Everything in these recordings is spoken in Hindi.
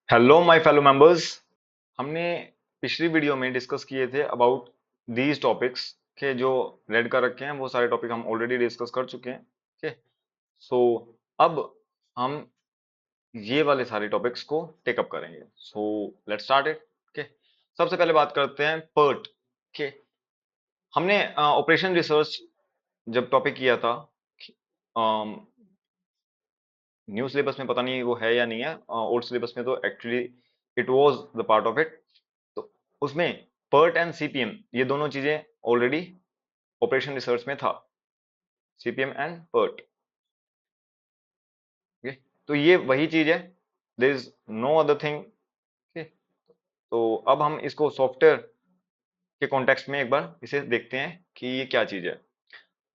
Hello my fellow members. हमने पिछली वीडियो में डिस्कस किए थे अबाउट दीज टॉपिक्स के जो रेड कर रखे हैं वो सारे टॉपिक हम ऑलरेडी डिस्कस कर चुके हैं। ओके, सो अब हम ये वाले सारे टॉपिक्स को टेकअप करेंगे। So let's start it. Okay, सबसे पहले बात करते हैं पर्ट के। हमने ऑपरेशन रिसर्च जब टॉपिक किया था, न्यू सिलेबस में पता नहीं वो है या नहीं है, ओल्ड सिलेबस में तो actually it was the part of it. तो उसमें पर्ट एंड सीपीएम ये दोनों चीजें ऑलरेडी ऑपरेशन रिसर्च में था, सीपीएम एंड पर्ट। ओके, तो ये वही चीज है, there is no other thing. Okay, तो अब हम इसको सॉफ्टवेयर के कॉन्टेक्स्ट में एक बार इसे देखते हैं कि ये क्या चीज है।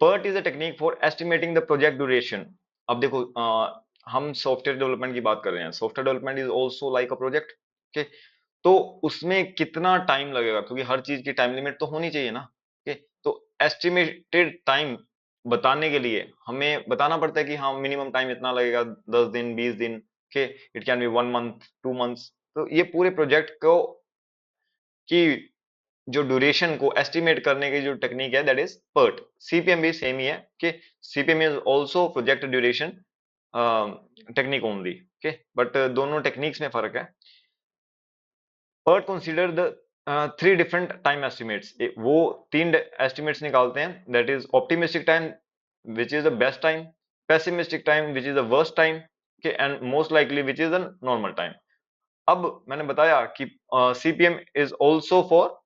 PERT is a technique for estimating the project duration। अब देखो, हम सॉफ्टवेयर डेवलपमेंट की बात कर रहे हैं। Software development is also like a project. Okay, तो उसमें कितना टाइम लगेगा, क्योंकि हर चीज की टाइम लिमिट तो होनी चाहिए ना। ओके, तो एस्टिमेटेड टाइम बताने के लिए हमें बताना पड़ता है कि हाँ मिनिमम टाइम इतना लगेगा, 10 दिन 20 दिन। Okay, it can be 1 month 2 months. तो ये पूरे प्रोजेक्ट को की जो ड्यूरेशन को एस्टिमेट करने की जो टेक्निक है दैट इज पर्ट। सीपीएम भी सेम ही है कि CPM is also project duration technique only. Okay, but दोनों टेक्निक्स में फर्क है। PERT consider the three different time estimates. वो तीन एस्टिमेट्स निकालते हैं, that is optimistic time which is the best time, pessimistic time which is the worst time के, and most likely which is the normal time. अब मैंने बताया कि CPM is also for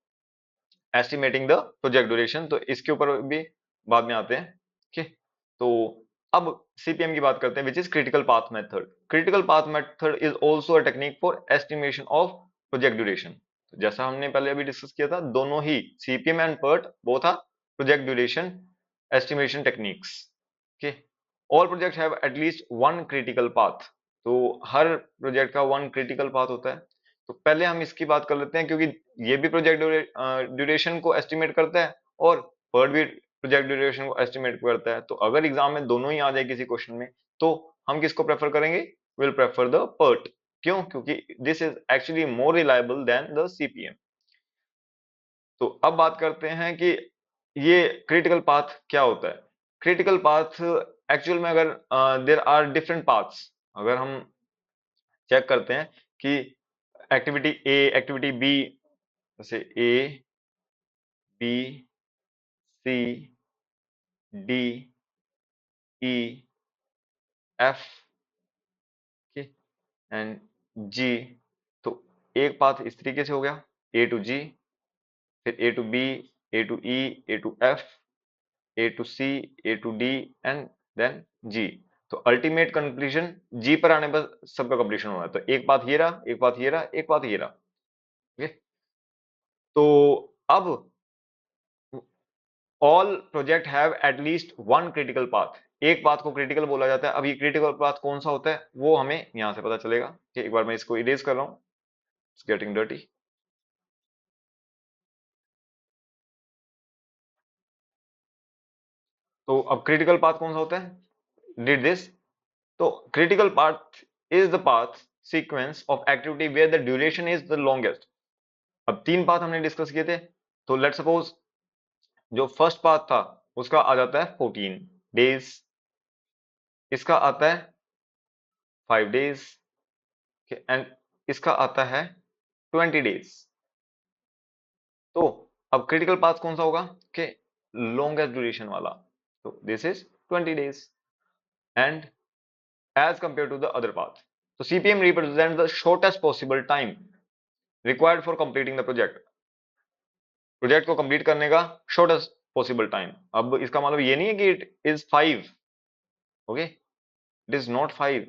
estimating the project duration, तो इसके ऊपर भी बाद में आते हैं। ओके, तो अब सीपीएम की बात करते हैं which is critical path method. Critical path method is also a technique for estimation of project duration. जैसा हमने पहले अभी डिस्कस किया था, दोनों ही CPM and PERT both are project duration estimation techniques. Okay, all project have at least one critical path. तो हर प्रोजेक्ट का वन क्रिटिकल पाथ होता है। तो पहले हम इसकी बात कर लेते हैं, क्योंकि ये भी प्रोजेक्ट ड्यूरेशन को एस्टिमेट करता है और पर्ट भी प्रोजेक्ट ड्यूरेशन को एस्टिमेट करता है। तो अगर एग्जाम में दोनों ही आ जाए किसी क्वेश्चन में, तो हम किसको प्रेफर करेंगे? Will prefer the PERT. क्यों? क्योंकि this is actually more reliable than the CPM. तो अब बात करते हैं कि ये क्रिटिकल पाथ क्या होता है। क्रिटिकल पाथ एक्चुअल में, अगर देर आर डिफरेंट पाथ्स, अगर हम चेक करते हैं कि एक्टिविटी ए एक्टिविटी बी, जैसे A B C D E F के एंड जी। तो एक पाथ इस तरीके से हो गया, ए टू जी, फिर A to B, A to E, A to F, A to C, A to D and then G. तो अल्टीमेट कंक्लूजन जी पर आने पर सबका कंप्लीशन हो रहा है। तो एक पाथ ये रहा, एक पाथ ये रहा, एक पाथ ये रहा। ओके, तो अब all project have at least one critical path. एक पाथ को क्रिटिकल बोला जाता है। अब ये क्रिटिकल पाथ कौन सा होता है वो हमें यहां से पता चलेगा। कि एक बार मैं इसको इरेज कर रहा हूं, इट्स गेटिंग डर्टी। तो अब क्रिटिकल पाथ कौन सा होता है? Did this. तो critical path is the path sequence of activity where the duration is the longest. अब तीन पाथ हमने डिस्कस किए थे। तो लेट सपोज जो फर्स्ट पाथ था उसका आ जाता है 14 डेज, इसका आता है 5 डेज, एंड इसका आता है 20 डेज। तो अब क्रिटिकल पाथ कौन सा होगा कि लॉन्गेस्ट ड्यूरेशन वाला। तो this is 20 days and as compare to the other path. तो CPM represent the shortest possible time required for completing the project. Project को कंप्लीट करने का शॉर्टेस्ट पॉसिबल टाइम। अब इसका मतलब ये नहीं है कि it is 5। Okay, it is not 5,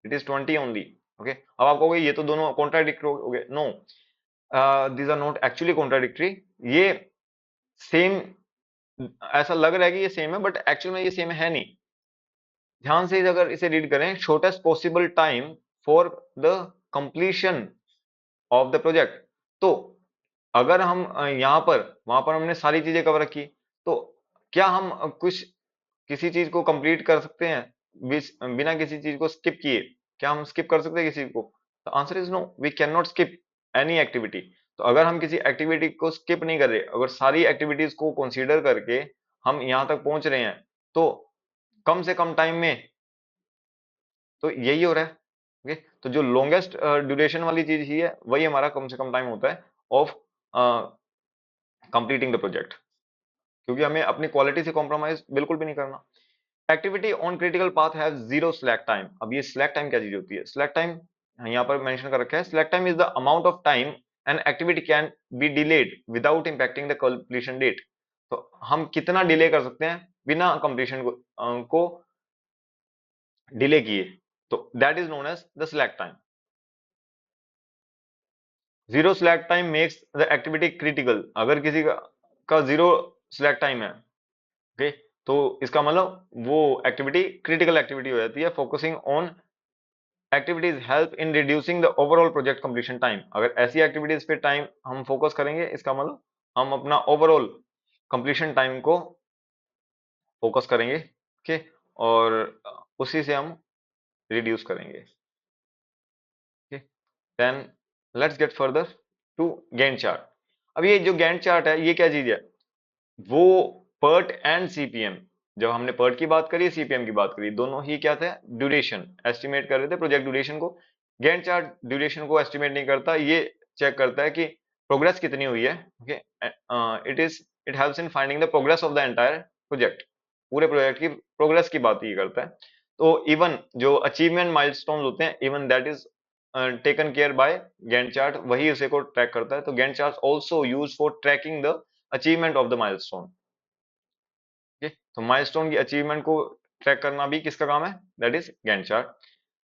it is 20 only. Okay, अब आप कहोगे ये तो दोनों कॉन्ट्राडिक्टरी हो गए। No, these are not actually contradictory. ये सेम, ऐसा लग रहा है कि ये सेम है, बट एक्चुअल में ये सेम है नहीं। ध्यान से अगर इसे रीड करें, shortest possible time for the completion of the project. तो अगर हम यहाँ पर वहां पर हमने सारी चीजें कवर रखी, तो क्या हम कुछ किसी चीज को कंप्लीट कर सकते हैं बिना किसी चीज को स्किप किए? क्या हम स्किप कर सकते हैं किसी को? The answer is no, we can not skip any activity. तो अगर हम किसी एक्टिविटी को स्किप नहीं कर रहे, अगर सारी एक्टिविटीज को कंसीडर करके हम यहाँ तक पहुंच रहे हैं, तो कम से कम टाइम में तो यही हो रहा है। ओके, तो जो लॉन्गेस्ट ड्यूरेशन वाली चीज ही है वही हमारा कम से कम टाइम होता है ऑफ कंप्लीटिंग द प्रोजेक्ट, क्योंकि हमें अपनी क्वालिटी से कॉम्प्रोमाइज बिल्कुल भी नहीं करना। Activity on critical path have zero slack time. अब ये स्लैक टाइम क्या चीज होती है? स्लैक टाइम यहाँ पर मेंशन कर रखा है, slack time is the amount of time an activity can be delayed without impacting the completion date. तो हम कितना डिले कर सकते हैं बिना कंप्लीशन को डिले किए, तो that is known as the slack time. Zero slack time makes the activity critical. अगर किसी का जीरो स्लैक टाइम है, ओके, तो इसका मतलब वो एक्टिविटी क्रिटिकल एक्टिविटी हो जाती है। Focusing on activities help in reducing the overall project completion time. अगर ऐसी एक्टिविटीज पे टाइम हम फोकस करेंगे, इसका मतलब हम अपना ओवरऑल कंप्लीशन टाइम को फोकस करेंगे, ओके, और उसी से हम रिड्यूस करेंगे। Okay, then let's get further to Gantt chart. अब ये जो गैंट चार्ट है ये क्या चीज है? वो पर्ट एंड सीपीएम, जब हमने पर्ट की बात करी, सीपीएम की बात करी, दोनों ही क्या थे? ड्यूरेशन एस्टिमेट कर रहे थे, प्रोजेक्ट ड्यूरेशन को। गैंट चार्ट ड्यूरेशन को एस्टिमेट नहीं करता, ये चेक करता है कि प्रोग्रेस कितनी हुई है। Okay, it helps in finding the progress of the entire project. पूरे प्रोजेक्ट की प्रोग्रेस की बात ये करता है। तो इवन जो अचीवमेंट माइलस्टोन्स होते हैं, even that is taken care by Gantt chart, वही उसे को ट्रैक करता है। तो Gantt chart also use for tracking the achievement of the milestone. ठीक, तो माइलस्टोन की अचीवमेंट को ट्रैक करना भी किसका काम है? That is Gantt chart.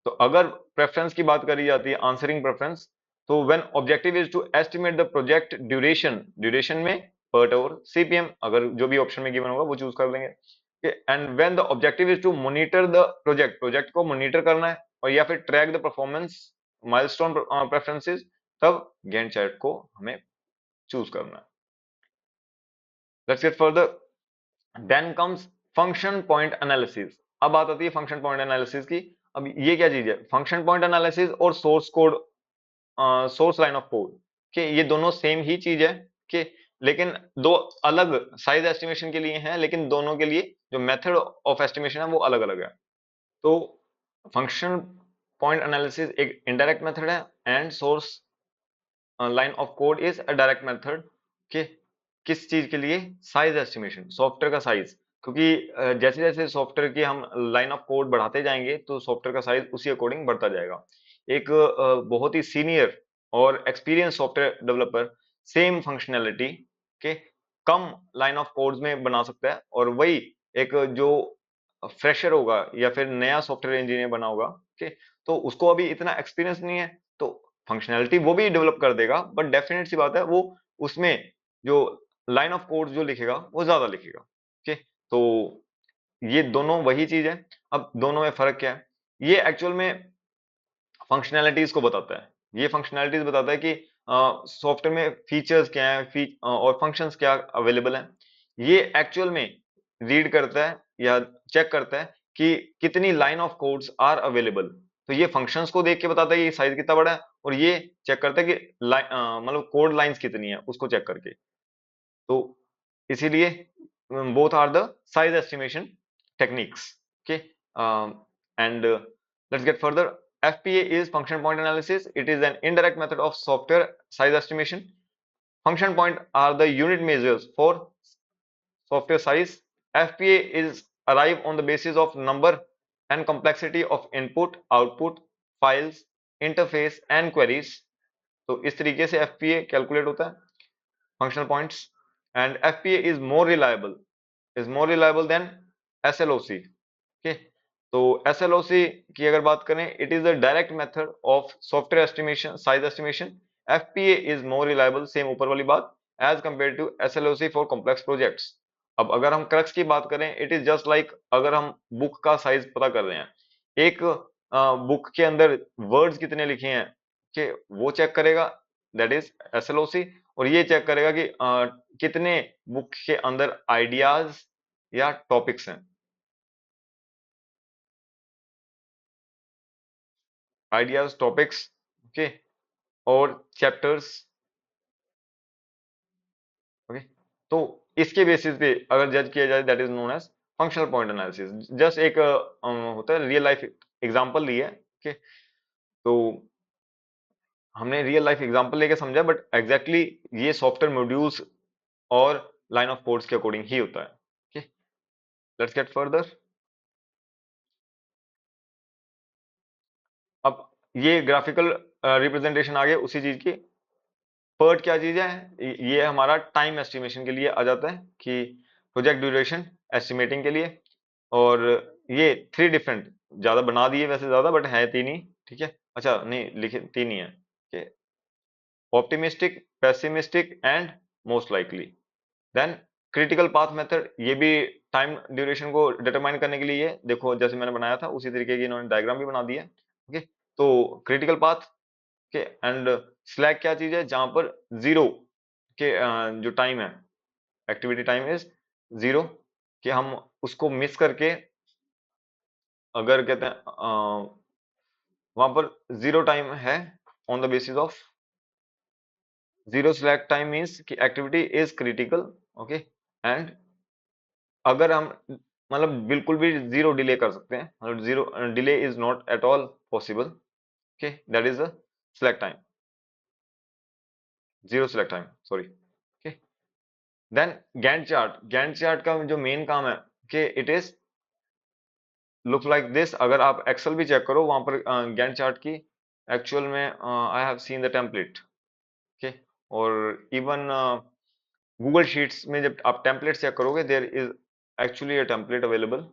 तो अगर प्रेफरेंस की बात करी जाती है, आंसरिंग प्रेफरेंस, तो when objective is to estimate the project duration, duration में पर्ट और सीपीएम, अगर जो भी ऑप्शन में गिवन होगा वो चूज कर लेंगे। And when the objective is to monitor the project, project को मॉनिटर करना है, और या फिर track the performance milestone preferences, तब गैंट चार्ट को हमें चूज करना है। Let's get further. Then comes function point analysis. अब बात आती है फंक्शन पॉइंट एनालिसिस की। अब ये क्या चीज है? फंक्शन पॉइंट एनालिसिस और source code, source line of code के, ये दोनों सेम ही चीज है कि, लेकिन दो अलग साइज एस्टिमेशन के लिए हैं, लेकिन दोनों के लिए जो मेथड ऑफ एस्टिमेशन है वो अलग अलग है। तो फंक्शन पॉइंट एनालिसिस एक इनडायरेक्ट मेथड है, and source line of code is a direct method के, किस चीज के लिए? साइज एस्टिमेशन, सॉफ्टवेयर का साइज। क्योंकि जैसे जैसे सॉफ्टवेयर की हम लाइन ऑफ कोड बढ़ाते जाएंगे, तो सॉफ्टवेयर का साइज उसी अकॉर्डिंग बढ़ता जाएगा। एक बहुत ही सीनियर और experience software developer same functionality के कम लाइन ऑफ कोड्स में बना सकता है, और वही एक जो फ्रेशर होगा या फिर नया सॉफ्टवेयर इंजीनियर बना होगा, ओके, तो उसको अभी इतना एक्सपीरियंस नहीं है, तो फंक्शनैलिटी वो भी डेवलप कर देगा, बट डेफिनेट सी बात है वो उसमें जो लाइन ऑफ कोड जो लिखेगा वो ज्यादा लिखेगा। ओके, तो ये दोनों वही चीज है। अब दोनों में फर्क क्या है? ये एक्चुअल में फंक्शनैलिटीज को बताता है। ये फंक्शनैलिटीज बताता है कि सॉफ्टवेयर में फीचर्स क्या है, और फंक्शंस क्या अवेलेबल हैं। ये एक्चुअल में रीड करता है या चेक करता है कि कितनी line of codes are available. तो ये फंक्शंस को देख के बताता है कि साइज कितना बड़ा है, और ये चेक करता है कि मतलब कोड लाइंस कितनी है, उसको चेक करके। तो इसीलिए both are the size estimation techniques. Okay, and let's get further. FPA is function point analysis. It is an indirect method of software size estimation. Function point are the unit measures for software size. FPA is arrived on the basis of number and complexity of input, output, files, interface and queries. तो इस तरीके से FPA कैलकुलेट होता है, functional points. And FPA is more reliable than SLOC. Okay, तो SLOC की अगर बात करें, it is a direct method of software estimation, size estimation. FPA is more reliable, same ऊपर वाली बात, as compared to SLOC for complex projects. अब अगर हम क्रक्स की बात करें, इट इज जस्ट लाइक अगर हम बुक का साइज पता कर रहे हैं, एक बुक के अंदर वर्ड्स कितने लिखे हैं कि वो चेक करेगा, दैट इज SLOC। और ये चेक करेगा कि कितने बुक के अंदर आइडियाज या टॉपिक्स हैं, आइडियाज टॉपिक्स। ओके, और चैप्टर्स। ओके, तो इसके बेसिस पे अगर जज किया जाए, that is known as functional point analysis. Just एक होता है रियल लाइफ एग्जांपल लिया है। ओके, तो हमने रियल लाइफ एग्जांपल लेके समझा, बट एग्जैक्टली ये सॉफ्टवेयर मॉड्यूल्स और लाइन ऑफ कोड्स के अकॉर्डिंग ही होता है। Okay, let's get further. अब ये ग्राफिकल रिप्रेजेंटेशन आ गया उसी चीज की। पर्ट क्या चीज है? ये हमारा टाइम एस्टिमेशन के लिए आ जाता है, कि प्रोजेक्ट ड्यूरेशन एस्टिमेटिंग के लिए। और ये थ्री डिफरेंट, ज्यादा बना दिए वैसे ज्यादा, बट है तीन ही। ठीक है, अच्छा नहीं लिखे, तीन ही है। Optimistic, pessimistic and most likely. Then critical path method, ये भी टाइम ड्यूरेशन को डिटरमाइन करने के लिए है। देखो जैसे मैंने बनाया था उसी तरीके की इन्होंने डायग्राम भी बना दी है। ओके, तो क्रिटिकल पाथ के एंड स्लैक क्या चीज है? जहां पर जीरो के जो टाइम है, एक्टिविटी टाइम इज जीरो, कि हम उसको मिस करके अगर कहते हैं वहां पर जीरो टाइम है, on the basis of zero slack time means कि activity is critical. Okay, and अगर हम मतलब बिल्कुल भी जीरो डिले कर सकते हैं, मतलब zero delay is not at all possible. Okay, that is the slack time, zero slack time, sorry. Okay, then Gantt chart. Gantt chart का जो मेन काम है कि it is look like this. अगर आप एक्सेल भी चेक करो वहां पर गैंट चार्ट की एक्चुअल में I have seen the template. Okay, और इवन गूगल शीट्स में जब आप टेम्पलेट चेक करोगे, there is actually a template available.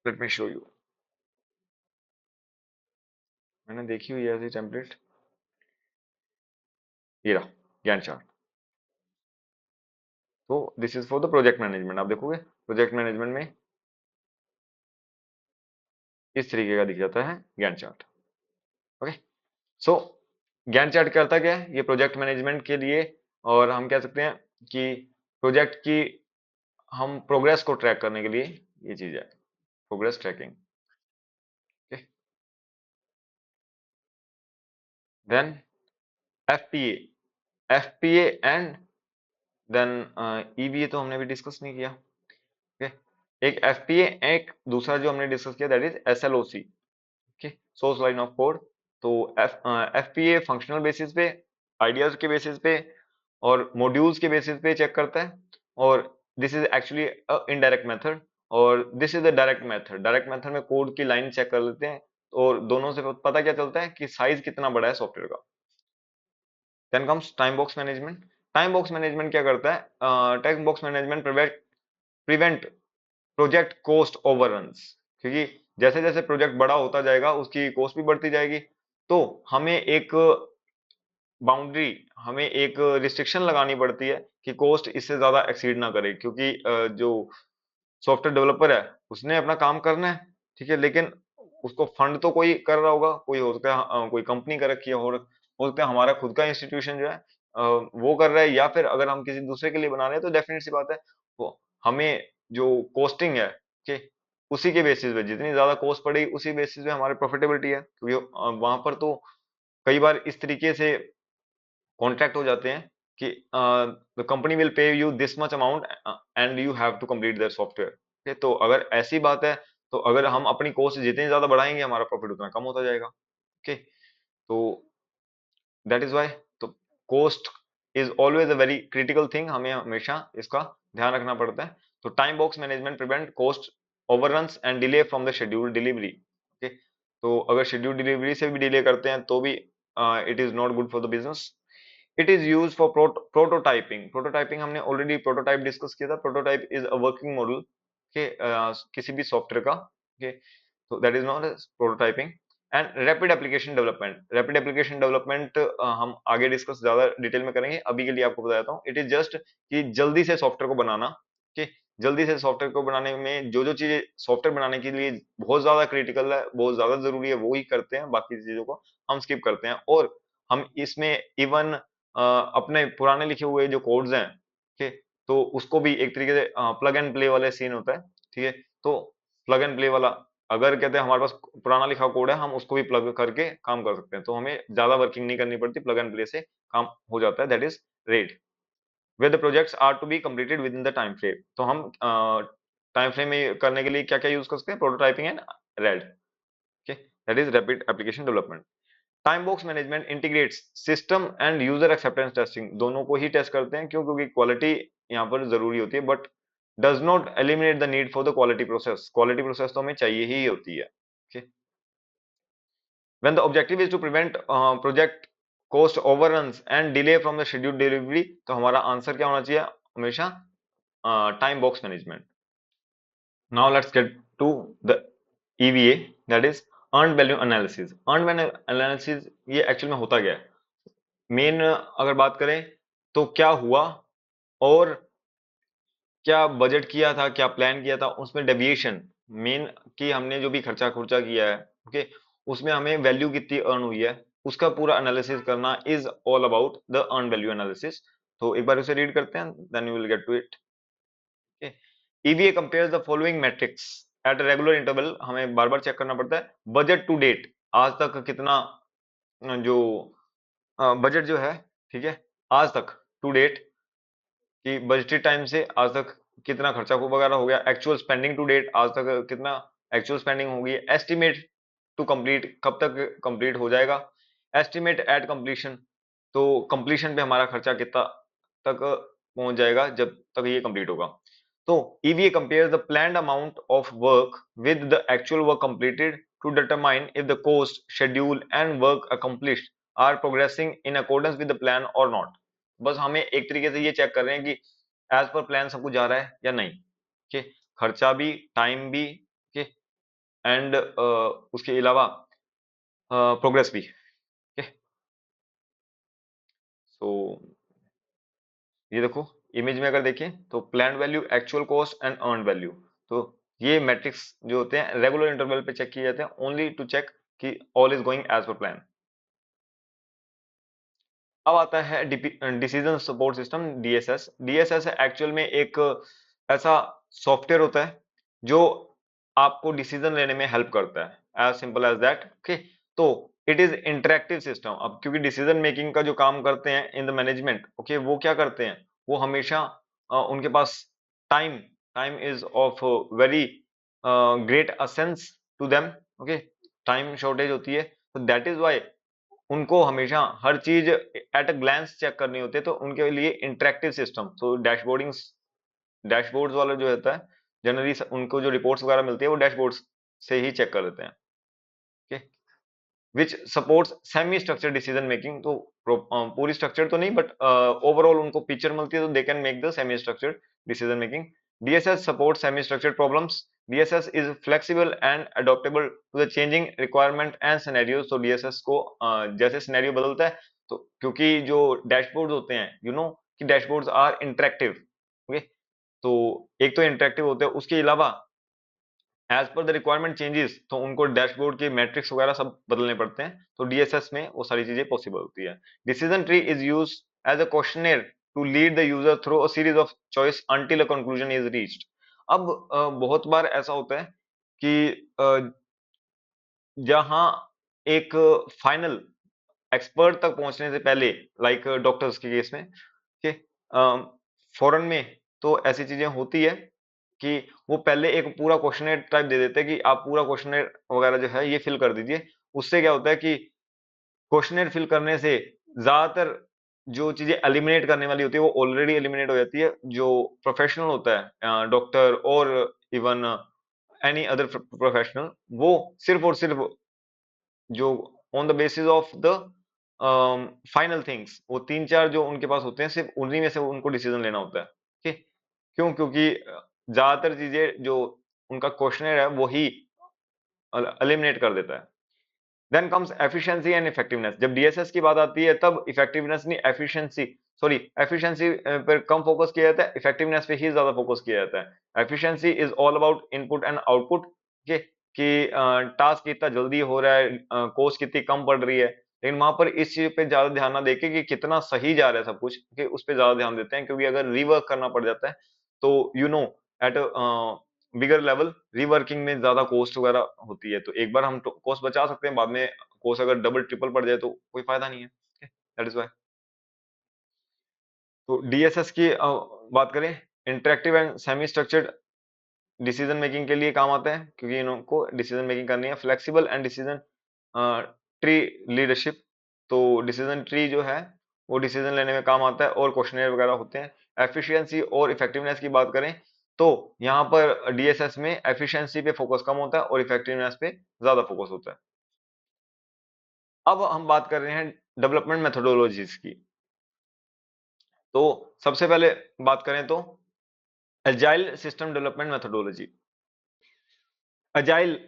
Let me show you. मैंने देखी हुई है ऐसी टेम्पलेट, ये रहा गैंट चार्ट। तो this is for the project management. आप देखोगे प्रोजेक्ट मैनेजमेंट में इस तरीके का दिख जाता है गैंट चार्ट। ओके, सो गैंट चार्ट करता क्या है? ये प्रोजेक्ट मैनेजमेंट के लिए, और हम कह सकते हैं कि प्रोजेक्ट की हम प्रोग्रेस को ट्रैक करने के लिए ये चीज है, progress tracking. Okay, then FPA. FPA and then EVA तो हमने भी डिस्कस नहीं किया। ओके, एक एफपीए, एक दूसरा जो हमने डिस्कस किया that is SLOC. Okay, source line of code. तो एफपीए फंक्शनल बेसिस पे, आइडियाज के बेसिस पे और मॉड्यूल्स के बेसिस पे चेक करता है। और this is actually indirect method, और this is the direct method. Direct method में कोड की लाइन चेक कर लेते हैं, और दोनों से पता क्या चलता है कि साइज कितना बड़ा है सॉफ्टवेयर का। Then comes time box management. Time box management क्या करता है? Time box management prevent project cost overruns, क्योंकि जैसे जैसे प्रोजेक्ट बड़ा होता जाएगा उसकी कॉस्ट भी बढ़ती जाएगी। तो हमें एक बाउंड्री, हमें एक रिस्ट्रिक्शन लगानी पड़ती है कि कॉस्ट इससे ज्यादा एक्सीड ना करे, क्योंकि जो सॉफ्टवेयर डेवलपर है उसने अपना काम करना है। ठीक है, लेकिन उसको फंड तो कोई कर रहा होगा, कोई हो सकता है कोई कंपनी कर रखी है, और हो सकता है हमारा खुद का इंस्टीट्यूशन जो है वो कर रहा है, या फिर अगर हम किसी दूसरे के लिए बना रहे हैं तो डेफिनेट सी बात है वो हमें जो कॉस्टिंग है कि उसी के बेसिस पे जितनी ज्यादा कॉस्ट पड़ेगी उसी बेसिस पे हमारी प्रॉफिटेबिलिटी है, क्योंकि वहां पर तो कई बार इस तरीके से कॉन्ट्रैक्ट हो जाते हैं कि the company will pay you this much amount and you have to complete their software. तो अगर ऐसी बात है, तो अगर हम अपनी कॉस्ट जितनी ज्यादा बढ़ाएंगे हमारा प्रॉफिट उतना कम होता जाएगा। ओके, तो दैट इज व्हाई, तो cost is always a very critical thing, हमें हमेशा इसका ध्यान रखना पड़ता है। तो time box management prevent cost overruns and delay from the schedule delivery. Okay, तो अगर शेड्यूल डिलीवरी से भी डिले करते हैं तो भी it is not good for the business. It is use for prototyping. Prototyping हमने ऑलरेडी प्रोटोटाइप डिस्कस किया था। Prototype is a working model के किसी भी सॉफ्टवेयर का। Okay, so that is known as prototyping and rapid application development। rapid application development हम आगे डिस्कस ज्यादा डिटेल में करेंगे, अभी के लिए आपको बताता हूँ। इट इज जस्ट कि जल्दी से सॉफ्टवेयर को बनाना। कि जल्दी से सॉफ्टवेयर को बनाने में जो जो चीजें सॉफ्टवेयर बनाने के लिए बहुत ज्यादा क्रिटिकल है, बहुत ज्यादा जरूरी है, वो ही करते हैं, बाकी चीजों को हम स्किप करते हैं। और हम इसमें इवन अपने पुराने लिखे हुए जो कोड्स हैं, ठीक है, तो उसको भी एक तरीके से प्लग एंड प्ले वाले सीन होता है, ठीक है। तो प्लग एंड प्ले वाला, अगर कहते हैं हमारे पास पुराना लिखा कोड है, हम उसको भी प्लग करके काम कर सकते हैं, तो हमें ज्यादा वर्किंग नहीं करनी पड़ती, प्लग एंड प्ले से काम हो जाता है, that is red. where the projects are to be completed within the time frame, तो हम टाइम फ्रेम में करने के लिए क्या क्या यूज कर सकते हैं, prototyping and red, okay, that is rapid application development. Time box management integrates system and user acceptance testing, दोनों को ही टेस्ट करते हैं, क्यों, क्योंकि क्वालिटी यहाँ पर जरूरी होती है, but does not eliminate the need for the quality process तो हमें चाहिए ही होती है, okay? When the objective is to prevent project cost overruns and delay from the scheduled delivery, तो हमारा आंसर क्या होना चाहिए हमेशा, time box management. Now let's get to the EVA, that is earned value analysis. earned value analysis ये एक्चुअल में होता क्या है, मेन अगर बात करें तो क्या हुआ और क्या बजट किया था, क्या प्लान किया था, उसमें डेविएशन मेन कि हमने जो भी खर्चा खुर्चा किया है, ओके, उसमें हमें वैल्यू कितनी अर्न हुई है, उसका पूरा एनालिसिस करना is all about the earned value analysis. तो एक बार उसे रीड करते हैं, then you will get to it. EVA compares the following matrix at regular interval, हमें बार बार चेक करना पड़ता है, बजट टू डेट, आज तक कितना जो बजट जो है, ठीक है, आज तक टू डेट कि बजटेड टाइम से आज तक कितना खर्चा को वगैरह हो गया, एक्चुअल स्पेंडिंग टू डेट, आज तक कितना एक्चुअल स्पेंडिंग होगी, एस्टिमेट टू कंप्लीट, कब तक कंप्लीट हो जाएगा, एस्टिमेट एट कंप्लीशन, तो कंप्लीशन पे हमारा खर्चा कितना तक पहुंच जाएगा जब तक ये कंप्लीट होगा। तो EVA compares the planned amount of work with the actual work completed to determine if the cost schedule and work accomplished are progressing in accordance with the plan or not. बस हमें एक तरीके से ये चेक कर रहे हैं कि एज पर प्लान सब कुछ जा रहा है या नहीं, ठीक, खर्चा भी, टाइम भी, ठीक, एंड उसके अलावा प्रोग्रेस भी, ठीक। सो ये देखो इमेज में अगर देखें तो plan value, actual cost and earn value, तो ये मैट्रिक्स जो होते हैं रेगुलर इंटरवल पे चेक किए जाते हैं, ओनली टू चेक कि all is going as per plan. अब आता है decision support system, DSS. DSS actual में एक ऐसा सॉफ्टवेयर होता है जो आपको डिसीजन लेने में हेल्प करता है, as simple as that, okay. तो इट इज इंटरेक्टिव सिस्टम। अब क्योंकि डिसीजन मेकिंग का जो काम करते हैं इन द मैनेजमेंट, ओके, वो क्या करते हैं, वो हमेशा उनके पास time time is of very great essence to them, okay, time shortage होती है, तो दैट इज वाई उनको हमेशा हर चीज एट अ ग्लैंस चेक करनी होती है, तो उनके लिए इंटरेक्टिव सिस्टम, तो डैशबोर्ड्स वाला जो होता है, जनरली उनको जो रिपोर्ट्स वगैरह मिलती है वो डैशबोर्ड्स से ही चेक कर लेते हैं, okay, which supports semi structure decision making. तो पूरी स्ट्रक्चर तो नहीं, बट ओवरऑल उनको पिक्चर मिलती है, तो they can make the semi structure decision making. DSS support semi structured problems. DSS is flexible and adaptable to the changing requirement and scenarios. तो डीएसएस को जैसे सिनेरियो बदलता है, तो क्योंकि जो डैशबोर्ड होते हैं, यू नो कि डैशबोर्ड्स आर इंटरेक्टिव, ओके, तो एक तो इंटरेक्टिव होते हैं, उसके अलावा as per the requirement changes, तो उनको डैशबोर्ड के मैट्रिक्स वगैरह सब बदलने पड़ते हैं, तो डीएसएस में वो सारी चीजें पॉसिबल होती है। Decision tree is use as a questionnaire to lead the user through a series of choice until a conclusion is reached. अब बहुत बार ऐसा होता है कि जहां एक फाइनल एक्सपर्ट तक पहुंचने से पहले, लाइक डॉक्टर्स के केस में, कि फॉरेन में तो ऐसी चीजें होती है कि वो पहले एक पूरा क्वेश्चनेयर टाइप दे देते हैं कि आप पूरा क्वेश्चनेयर वगैरह जो है ये फिल कर दीजिए। उससे क्या होता है कि क्वेश्चनेयर फिल करने से ज्यादातर जो चीजें एलिमिनेट करने वाली होती है वो ऑलरेडी एलिमिनेट हो जाती है। जो प्रोफेशनल होता है, डॉक्टर और इवन एनी अदर प्रोफेशनल, वो सिर्फ और सिर्फ जो on the basis of the final things, वो तीन चार जो उनके पास होते हैं, सिर्फ उन्हीं में से उनको डिसीजन लेना होता है, ठीक। क्यों, क्योंकि ज्यादातर चीजें जो उनका क्वेश्चनर है वही एलिमिनेट कर देता है। Then comes efficiency and effectiveness. जब डीएसएस की बात आती है तब इफेक्टिवनेस नहीं, एफिशिएंसी, सॉरी, एफिशिएंसी पर कम फोकस किया जाता है, इफेक्टिवनेस पे ही ज्यादा फोकस किया जाता है। Efficiency is all about input and output, कि टास्क कितना जल्दी हो रहा है, कॉस्ट कितनी कम पड़ रही है, लेकिन वहां पर इस चीज पे ज्यादा ध्यान ना देके कि कितना सही जा रहा है सब कुछ, कि उस पे ज्यादा ध्यान देते हैं, क्योंकि अगर रीवर्क करना पड़ जाता है तो एट बिगर लेवल रीवर्किंग में ज्यादा कॉस्ट वगैरह होती है, तो एक बार हम कॉस्ट बचा सकते हैं, बाद में कॉस्ट अगर डबल ट्रिपल पड़ जाए तो कोई फायदा नहीं है। That is why. तो डीएसएस की बात करें, interactive and semi structured decision making के लिए काम आता है, क्योंकि इनको डिसीजन मेकिंग करनी है। Flexible and decision tree leadership, तो डिसीजन ट्री जो है वो डिसीजन लेने में काम आता है, और क्वेश्चनर वगैरह होते हैं। एफिशिएंसी और इफेक्टिवनेस की बात करें तो यहाँ पर डीएसएस में एफिशिएंसी पे फोकस कम होता है और इफेक्टिवनेस पे ज्यादा फोकस होता है। अब हम बात कर रहे हैं डेवलपमेंट मेथोडोलॉजीज की। तो सबसे पहले बात करें तो agile system development methodology. Agile,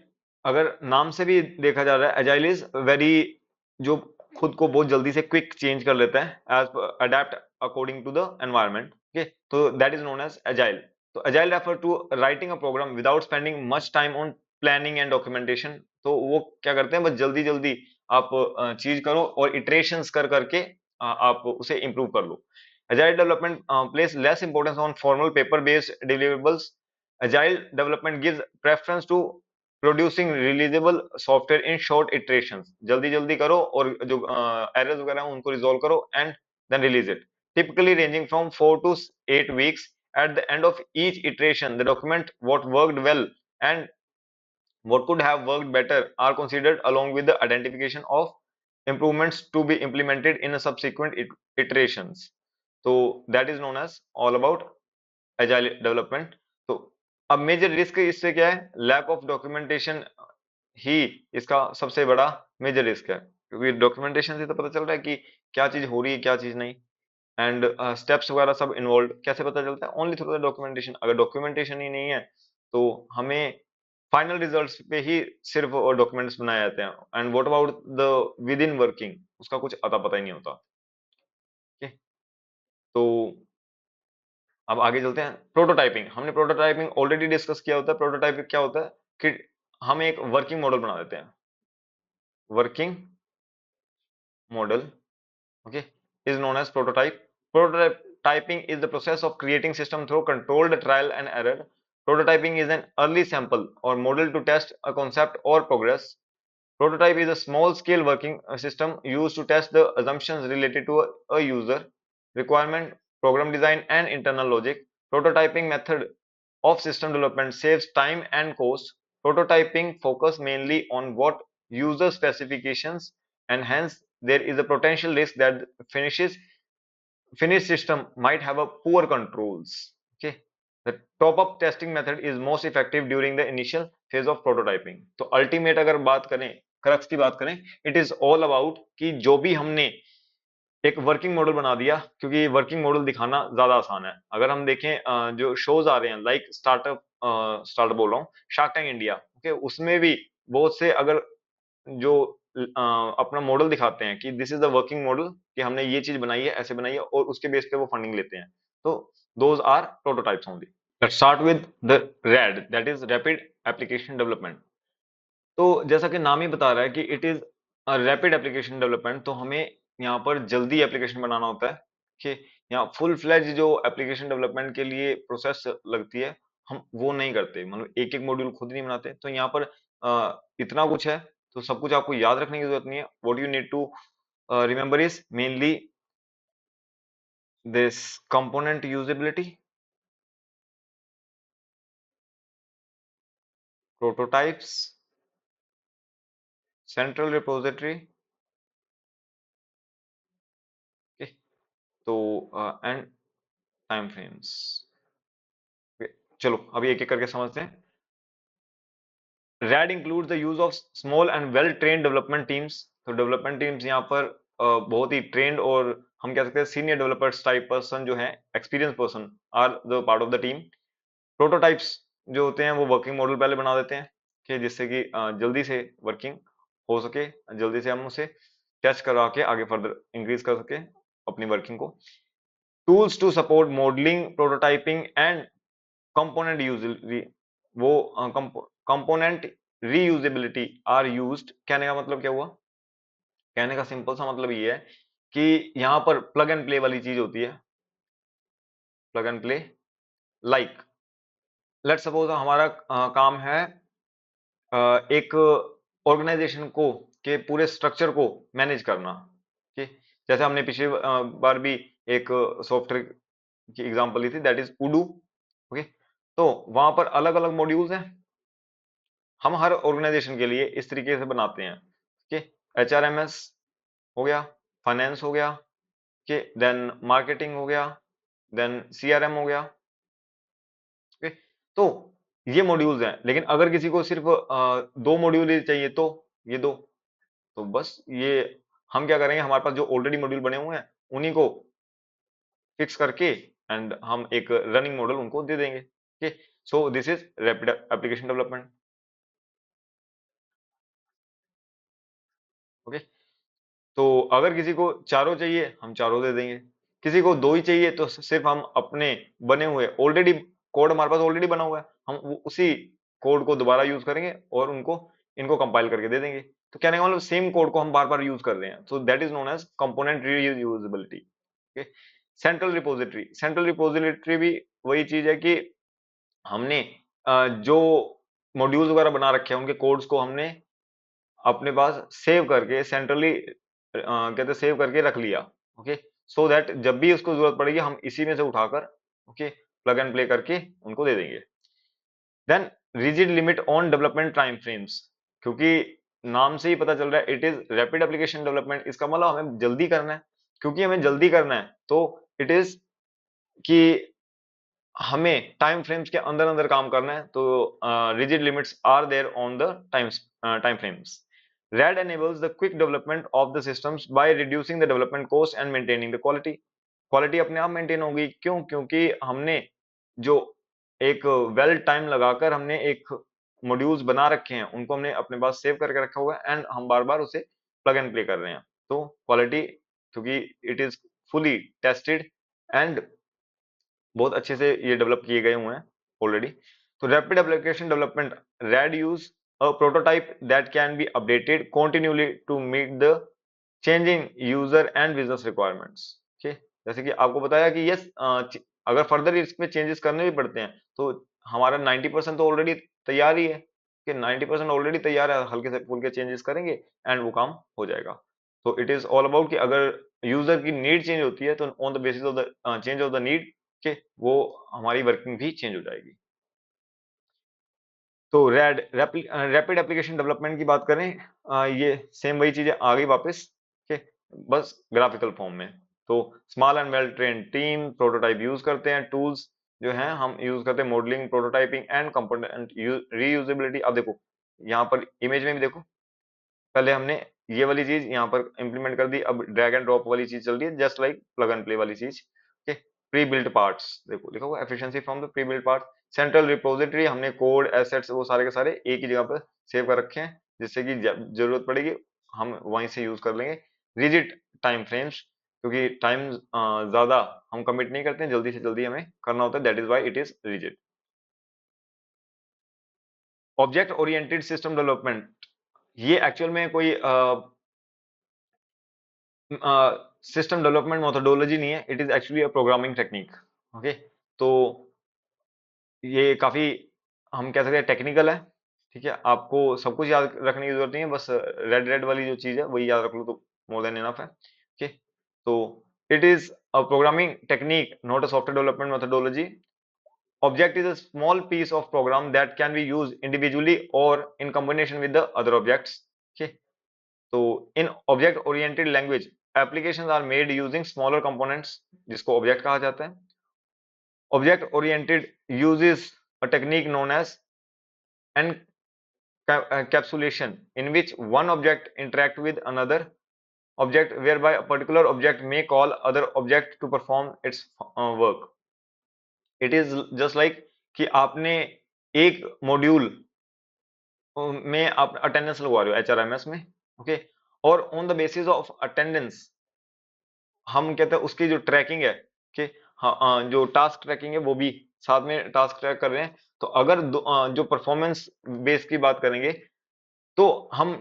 अगर नाम से भी देखा जा रहा है, अजाइल इज वेरी, जो खुद को बहुत जल्दी से क्विक चेंज कर लेता है as adapt according to the environment. Okay, तो that is known as agile. तो agile refer to writing a program without spending much time on planning and documentation. तो वो क्या करते हैं, बस जल्दी जल्दी आप चीज करो और इटरेशंस कर करके आप उसे इंप्रूव कर लो। Agile development place less importance on formal paper based deliverables. Agile development gives preference to producing releasable software in short iterations। जल्दी जल्दी करो और जो एरर्स वगैरह हैं उनको रिजॉल्व करो and then release it. Typically ranging from 4 to 8 weeks। At the end of each iteration, the document what worked well and what could have worked better are considered, along with the identification of improvements to be implemented in a subsequent iterations। तो that is known as all about agile development. तो अब मेजर रिस्क इससे क्या है, लैक ऑफ डॉक्यूमेंटेशन ही इसका सबसे बड़ा मेजर रिस्क है, क्योंकि डॉक्यूमेंटेशन से तो पता चल रहा है कि क्या चीज हो रही है क्या चीज नहीं, एंड स्टेप्स वगैरह सब इन्वॉल्व कैसे पता चलता है, ओनली थ्रू द डॉक्यूमेंटेशन। अगर डॉक्यूमेंटेशन ही नहीं है तो हमें फाइनल रिजल्ट्स पे ही सिर्फ डॉक्यूमेंट्स बनाए जाते हैं, and what about the with in working, उसका कुछ अता पता ही नहीं होता। ठीक है, तो अब आगे चलते हैं। प्रोटोटाइपिंग, हमने प्रोटोटाइपिंग ऑलरेडी डिस्कस किया होता है। प्रोटोटाइपिंग क्या होता है कि हम एक वर्किंग मॉडल बना देते हैं। Working model, okay, is known as prototype। Prototyping is the process of creating system through controlled trial and error। Prototyping is an early sample or model to test a concept or progress। Prototype is a small scale working system used to test the assumptions related to a user requirement, program design and internal logic। Prototyping method of system development saves time and cost। Prototyping focus mainly on what user specifications, and hence there is a potential risk that finished system might have a poor controls। Okay, the top up testing method is most effective during the initial phase of prototyping। तो अल्टीमेट अगर बात करें, क्रक्स की बात करें, इट इज ऑल अबाउट कि जो भी हमने एक वर्किंग मॉडल बना दिया, क्योंकि वर्किंग मॉडल दिखाना ज्यादा आसान है। अगर हम देखें जो शोज आ रहे हैं लाइक स्टार्टअप, स्टार्टअप बोल रहा हूँ, शार्क टैंक इंडिया, ओके, उसमें भी बहुत से अगर जो अपना मॉडल दिखाते हैं कि this is the working model, कि हमने ये चीज बनाई है, ऐसे बनाई है, और उसके बेस पे वो फंडिंग लेते हैं, तो those are prototypes only. Let's start with the RAD, that is rapid application development. तो जैसा कि नाम ही बता रहा है कि it is rapid application development, तो हमें यहाँ पर जल्दी एप्लीकेशन बनाना होता है कि यहाँ फुल फ्लेज जो एप्लीकेशन डेवलपमेंट के लिए प्रोसेस लगती है, हम वो नहीं करते, मतलब एक एक मॉड्यूल खुद नहीं बनाते। तो यहाँ पर इतना कुछ है, तो सब कुछ आपको याद रखने की जरूरत नहीं है। What you need to remember is mainly this component usability, prototypes, central repository, तो एंड टाइम फ्रेम्स। चलो अभी एक एक करके समझते हैं। RAD include the use of small and well trained development teams. तो डेवलपमेंट टीम्स यहाँ पर बहुत ही ट्रेंड और हम कह सकते हैं सीनियर डेवलपर्स टाइप पर्सन जो है, experience person are the part of the team. Prototypes जो होते हैं वो वर्किंग मॉडल पहले बना देते हैं कि जिससे कि जल्दी से वर्किंग हो सके, जल्दी से हम उसे टेस्ट करा के आगे फर्दर इंक्रीज कर सके अपनी वर्किंग को। Tools to support modelling, prototyping and component usually, वो कंपोनेंट रीयूजेबिलिटी आर यूज्ड। कहने का मतलब क्या हुआ कहने का सिंपल सा मतलब ये है कि यहाँ पर प्लग एंड प्ले वाली चीज होती है, plug and play. Like let suppose हमारा काम है एक ऑर्गेनाइजेशन को के पूरे स्ट्रक्चर को मैनेज करना, ठीक। जैसे हमने पिछली बार भी एक सॉफ्टवेयर की एग्जांपल ली थी, दैट इज उडू। ओके, तो वहां पर अलग अलग मॉड्यूल्स हैं, हम हर ऑर्गेनाइजेशन के लिए इस तरीके से बनाते हैं कि HRMS हो गया, फाइनेंस हो गया, कि देन मार्केटिंग हो गया, देन CRM हो गया। ओके, तो ये मॉड्यूल्स हैं, लेकिन अगर किसी को सिर्फ दो मॉड्यूल ही चाहिए तो ये दो, तो बस ये हम क्या करेंगे, हमारे पास जो ऑलरेडी मॉड्यूल बने हुए हैं उन्हीं को फिक्स करके एंड हम एक रनिंग मॉडल उनको दे देंगे। Okay, so this is rapid application development. Okay, तो अगर किसी को चारों चाहिए हम चारों दे देंगे, किसी को दो ही चाहिए तो सिर्फ हम अपने बने हुए ऑलरेडी कोड, हमारे पास ऑलरेडी बना हुआ है, हम उसी कोड को दोबारा यूज करेंगे और उनको इनको कंपाइल करके दे देंगे। तो कहने का मतलब सेम कोड को हम बार बार यूज कर रहे हैं, so that is known as component reusability. Okay, central repository भी वही चीज है कि हमने जो मॉड्यूल्स वगैरह बना रखे हैं उनके कोड्स को हमने अपने पास सेव करके सेंट्रली कहते सेव करके रख लिया। ओके, सो दैट जब भी उसको जरूरत पड़ेगी हम इसी में से उठाकर ओके प्लग एंड प्ले करके उनको दे देंगे। Then rigid limit on development time frames, क्योंकि नाम से ही पता चल रहा है it is rapid application development, इसका मतलब हमें जल्दी करना है। क्योंकि हमें जल्दी करना है तो इट इज कि हमें टाइम फ्रेम्स के अंदर अंदर काम करना है, तो rigid limits are there on the time frames. RAD enables the quick development of the systems by reducing the development cost and maintaining the quality। Quality अपने आप मेंटेन होगी, क्यों? क्योंकि हमने जो एक वेल टाइम लगाकर हमने एक मॉड्यूल्स बना रखे हैं उनको हमने अपने पास सेव करके रखा हुआ है एंड हम बार बार उसे प्लग एंड प्ले कर रहे हैं, तो क्वालिटी क्योंकि it is fully tested and बहुत अच्छे से ये डेवलप किए गए हुए हैं ऑलरेडी। तो rapid application development, RAD use a prototype that can be updated continuously to meet the changing user and business requirements. ठीक, जैसे कि आपको बताया कि यस अगर फर्दर इसमें चेंजेस करने भी पड़ते हैं तो हमारा 90% तो ऑलरेडी तैयार ही है, कि 90% ऑलरेडी तैयार है, हल्के से फुल्के चेंजेस करेंगे एंड वो काम हो जाएगा। तो इट इज ऑल अबाउट कि अगर यूजर की नीड चेंज होती है तो on the basis of the change of the need के वो हमारी वर्किंग भी चेंज हो जाएगी। तो रैपिड एप्लीकेशन डेवलपमेंट की बात करें, ये सेम वही चीजें आ गई वापस के, बस ग्राफिकल फॉर्म में। तो small and well train team prototype use करते हैं, टूल्स जो हैं हम यूज करते हैं modelling, prototyping and component reusability. अब देखो यहाँ पर इमेज में भी देखो, पहले हमने ये वाली चीज यहाँ पर इंप्लीमेंट कर दी, अब ड्रैग एंड ड्रॉप वाली चीज चल रही है, just like plug and play वाली चीज। ओके, प्री बिल्ट पार्ट्स देखो लिखा हुआ efficiency from the pre built part. Central repository, हमने कोड एसेट्स वो सारे के सारे एक ही जगह पर सेव कर रखे हैं, जिससे कि जब जरूरत पड़ेगी हम वहीं से यूज कर लेंगे। रिजिड टाइम फ्रेम्स, क्योंकि टाइम ज्यादा हम कमिट नहीं करते हैं, जल्दी से जल्दी हमें करना होता है, that is why it is rigid. Object oriented system development, ये एक्चुअल में कोई सिस्टम डेवलपमेंट मेथोडोलॉजी नहीं है, it is actually a programming technique. Okay, तो ये काफी हम कह सकते हैं टेक्निकल है। ठीक है, आपको सब कुछ याद रखने की जरूरत नहीं है, बस रेड रेड वाली जो चीज है वही याद रख लो तो मोर देन इनफ है। ओके, तो it is a programming technique not a software development methodology. Object is a small piece of program that can be used individually or in combination with the other objects। Okay, तो in object oriented language applications are made using smaller components, जिसको ऑब्जेक्ट कहा जाता है। Object oriented uses a technique known as encapsulation in which one object interact with another object whereby a particular object may call other object to perform its work। It is just like कि आपने एक मॉड्यूल में आप अटेंडेंस लगवा रहे हो HRMS में। ओके, और on the basis of attendance हम कहते हैं उसकी जो ट्रैकिंग है कि हाँ जो टास्क ट्रैकिंग है वो भी साथ में टास्क ट्रैक कर रहे हैं। तो अगर जो परफॉर्मेंस बेस की बात करेंगे तो हम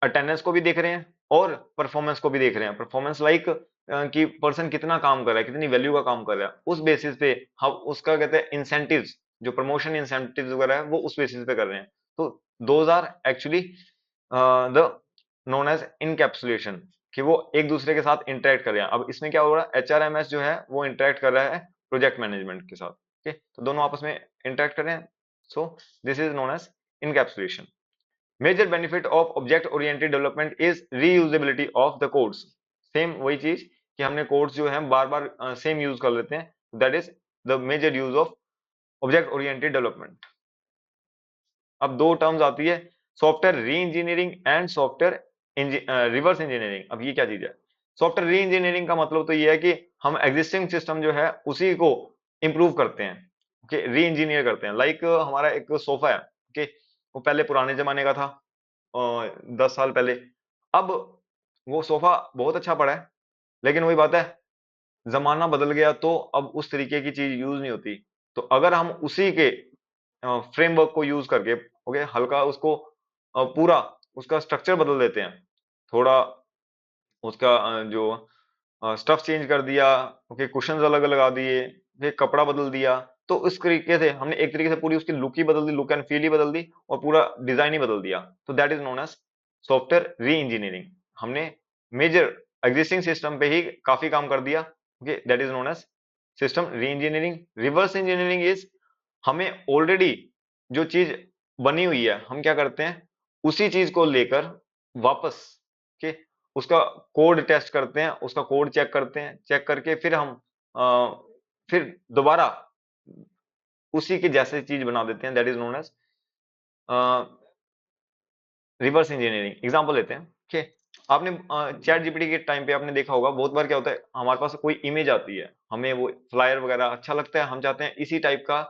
अटेंडेंस को भी देख रहे हैं और परफॉर्मेंस को भी देख रहे हैं। परफॉर्मेंस लाइक कि पर्सन कितना काम कर रहा है, कितनी वैल्यू का काम कर रहा है, उस बेसिस पे हम उसका कहते हैं इंसेंटिव्स, जो प्रमोशन इंसेंटिव्स वगैरह है वो उस बेसिस पे कर रहे हैं। तो those are actually the known as encapsulation, कि वो एक दूसरे के साथ इंटरेक्ट कर रहे हैं। अब इसमें क्या हो रहा है, एचआरएमएस जो है वो इंटरेक्ट कर रहा है प्रोजेक्ट मैनेजमेंट के साथ। ओके, तो दोनों आपस में इंटरेक्ट कर रहे हैं, so this is known as encapsulation. Major benefit of object oriented development is reusability of the codes. Same वही चीज कि हमने कोड्स जो है बार बार सेम यूज कर लेते हैं, that is the major use of object oriented development. अब दो टर्म्स आती है, software reengineering and software reverse engineering. अब ये क्या चीज है? सॉफ्टवेयर री इंजीनियरिंग का मतलब तो ये है कि हम एग्जिस्टिंग सिस्टम जो है उसी को इंप्रूव करते हैं, ओके, री इंजीनियर करते हैं। लाइक हमारा एक सोफा है, ओके, वो पहले पुराने जमाने का था, 10 साल पहले। अब वो सोफा बहुत अच्छा पड़ा है, लेकिन वही बात है, जमाना बदल गया तो अब उस तरीके की चीज यूज नहीं होती। तो अगर हम उसी के फ्रेमवर्क को यूज करके, ओके, हल्का उसको पूरा उसका स्ट्रक्चर बदल देते हैं, थोड़ा उसका जो स्टफ चेंज कर दिया, ओके, कुशंस अलग लगा दिए, फिर कपड़ा बदल दिया, तो इस तरीके से हमने एक तरीके से पूरी उसकी लुक ही बदल दी, लुक एंड फील ही बदल दी, और पूरा डिजाइन ही बदल दिया। तो that is known as software reengineering. हमने मेजर एग्जिस्टिंग सिस्टम पे ही काफी काम कर दिया, okay, that is known as system reengineering. Reverse engineering is हमें ऑलरेडी जो चीज बनी हुई है, हम क्या करते हैं, उसी चीज को लेकर वापस के उसका कोड टेस्ट करते हैं, उसका कोड चेक करते हैं, चेक करके फिर हम फिर दोबारा उसी के जैसे चीज बना देते हैं, that is known as reverse engineering. Example लेते हैं, ठीक, आपने चैट जीपीटी के टाइम पे आपने देखा होगा, बहुत बार क्या होता है, हमारे पास कोई इमेज आती है, हमें वो फ्लायर वगैरह अच्छा लगता है, हम चाहते हैं इसी टाइप का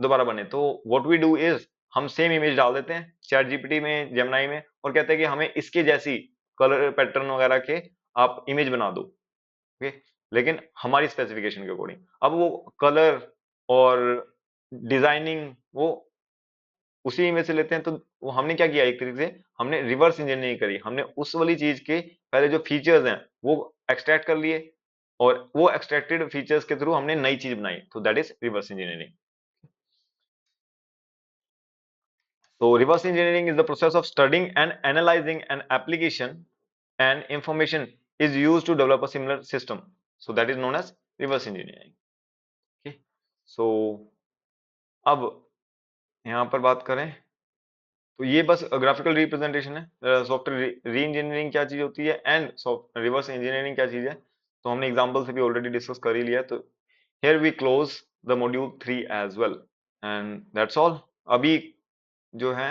दोबारा बने, तो व्हाट वी डू इज हम सेम इमेज डाल देते हैं चैट जीपीटी में, जेमिनी में, और कहते हैं कि हमें इसके जैसी कलर पैटर्न वगैरह के आप इमेज बना दो, ओके, लेकिन हमारी स्पेसिफिकेशन के अकॉर्डिंग। अब वो कलर और डिजाइनिंग वो उसी इमेज से लेते हैं, तो वो हमने क्या किया, एक तरीके से हमने रिवर्स इंजीनियरिंग करी, हमने उस वाली चीज के पहले जो फीचर्स हैं वो एक्सट्रैक्ट कर लिए, और वो एक्सट्रैक्टेड फीचर्स के थ्रू हमने नई चीज बनाई, तो that is reverse engineering. So reverse engineering is the process of studying and analyzing an application and information is used to develop a similar system. So that is known as reverse engineering. Okay. So अब यहाँ पर बात करें तो ये बस ग्राफिकल रिप्रेजेंटेशन है, सॉफ्टवेयर री इंजीनियरिंग क्या चीज होती है एंड रिवर्स इंजीनियरिंग क्या चीज है, तो हमने एग्जांपल से भी ऑलरेडी डिस्कस कर ही लिया। तो here we close the module 3 as well and that's all। अभी जो है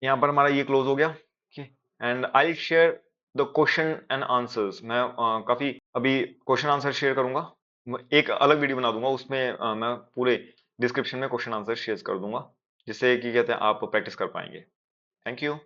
यहाँ पर हमारा ये क्लोज हो गया, and I share the question and answers. मैं काफी अभी क्वेश्चन आंसर शेयर करूंगा, एक अलग वीडियो बना दूंगा, उसमें मैं पूरे डिस्क्रिप्शन में क्वेश्चन आंसर शेयर कर दूंगा, जिससे कि कहते हैं आप प्रैक्टिस कर पाएंगे। Thank you.